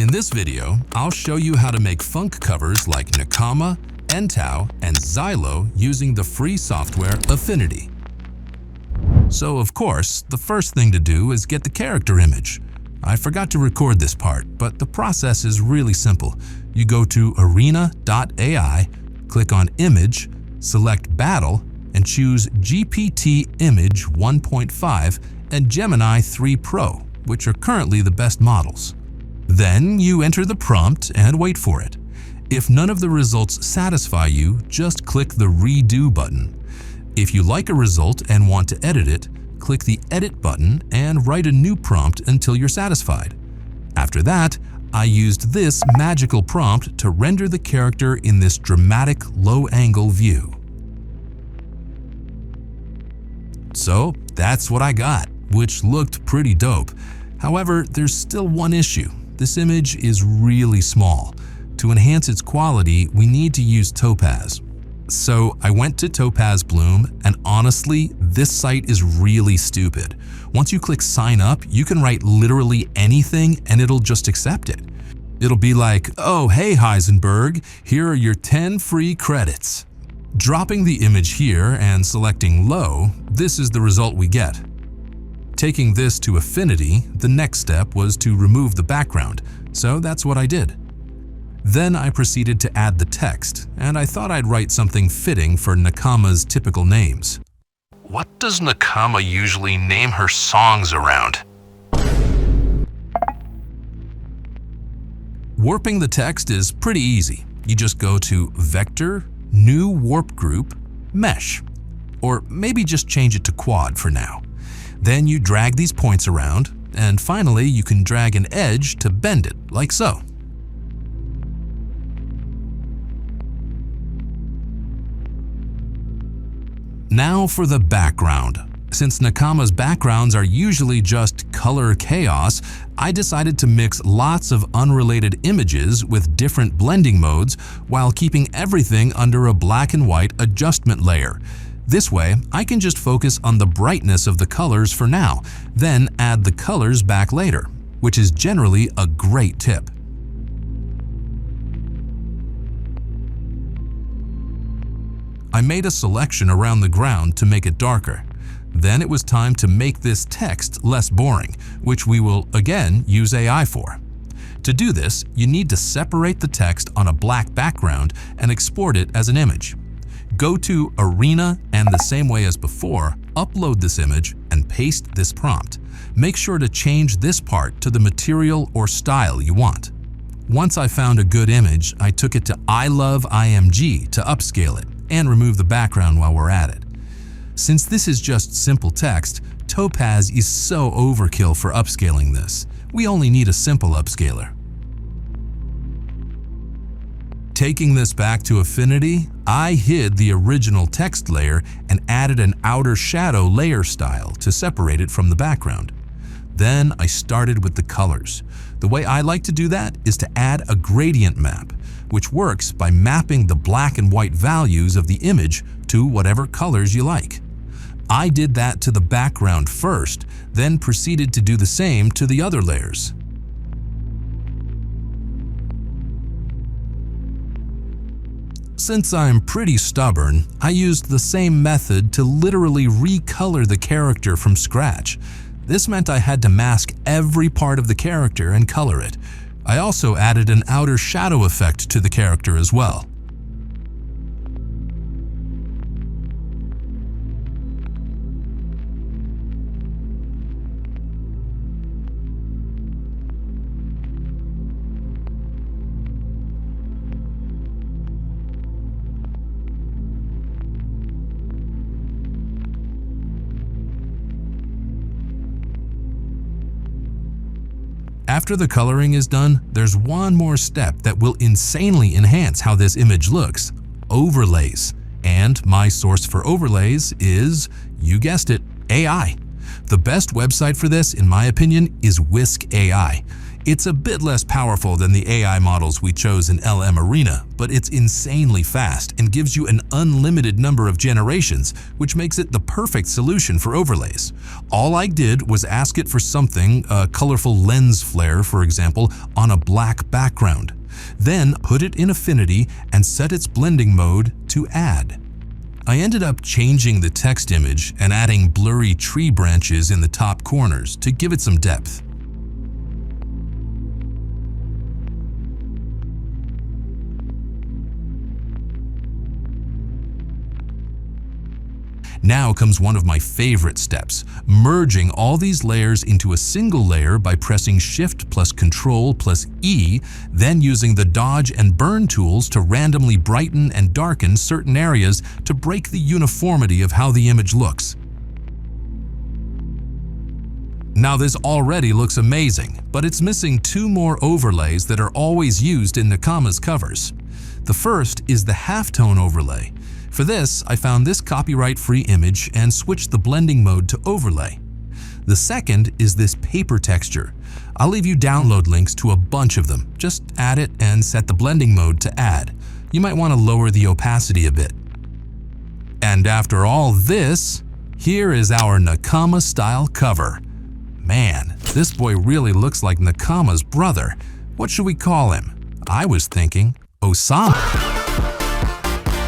In this video, I'll show you how to make PHONK covers like NAKAMA, NTAO, and Xylo using the free software Affinity. So of course, the first thing to do is get the character image. I forgot to record this part, but the process is really simple. You go to arena.ai, click on Image, select Battle, and choose GPT Image 1.5 and Gemini 3 Pro, which are currently the best models. Then you enter the prompt and wait for it. If none of the results satisfy you, just click the Redo button. If you like a result and want to edit it, click the Edit button and write a new prompt until you're satisfied. After that, I used this magical prompt to render the character in this dramatic low-angle view. So that's what I got, which looked pretty dope. However, there's still one issue. This image is really small. To enhance its quality, we need to use Topaz. So I went to Topaz Bloom, and honestly, this site is really stupid. Once you click sign up, you can write literally anything and it'll just accept it. It'll be like, oh hey Heisenberg, here are your 10 free credits. Dropping the image here and selecting low, this is the result we get. Taking this to Affinity, the next step was to remove the background, so that's what I did. Then I proceeded to add the text, and I thought I'd write something fitting for NAKAMA's typical names. What does NAKAMA usually name her songs around? Warping the text is pretty easy. You just go to Vector, New Warp Group, Mesh, or maybe just change it to Quad for now. Then you drag these points around, and finally you can drag an edge to bend it, like so. Now for the background. Since NAKAMA's backgrounds are usually just color chaos, I decided to mix lots of unrelated images with different blending modes while keeping everything under a black and white adjustment layer. This way, I can just focus on the brightness of the colors for now, then add the colors back later, which is generally a great tip. I made a selection around the ground to make it darker. Then it was time to make this text less boring, which we will again use AI for. To do this, you need to separate the text on a black background and export it as an image. Go to Arena and the same way as before, upload this image and paste this prompt. Make sure to change this part to the material or style you want. Once I found a good image, I took it to iLoveIMG to upscale it and remove the background while we're at it. Since this is just simple text, Topaz is so overkill for upscaling this. We only need a simple upscaler. Taking this back to Affinity, I hid the original text layer and added an outer shadow layer style to separate it from the background. Then I started with the colors. The way I like to do that is to add a gradient map, which works by mapping the black and white values of the image to whatever colors you like. I did that to the background first, then proceeded to do the same to the other layers. Since I'm pretty stubborn, I used the same method to literally recolor the character from scratch. This meant I had to mask every part of the character and color it. I also added an outer shadow effect to the character as well. After the coloring is done, there's one more step that will insanely enhance how this image looks: overlays. And my source for overlays is, you guessed it, AI. The best website for this, in my opinion, is Whisk AI. It's a bit less powerful than the AI models we chose in LM Arena, but it's insanely fast and gives you an unlimited number of generations, which makes it the perfect solution for overlays. All I did was ask it for something, a colorful lens flare for example, on a black background. Then put it in Affinity and set its blending mode to Add. I ended up changing the text image and adding blurry tree branches in the top corners to give it some depth. Now comes one of my favorite steps, merging all these layers into a single layer by pressing Shift plus Control plus E, then using the dodge and burn tools to randomly brighten and darken certain areas to break the uniformity of how the image looks. Now this already looks amazing, but it's missing two more overlays that are always used in NAKAMA's covers. The first is the halftone overlay. For this, I found this copyright-free image and switched the blending mode to overlay. The second is this paper texture. I'll leave you download links to a bunch of them. Just add it and set the blending mode to Add. You might want to lower the opacity a bit. And after all this, here is our NAKAMA style cover. Man, this boy really looks like NAKAMA's brother. What should we call him? I was thinking Osama.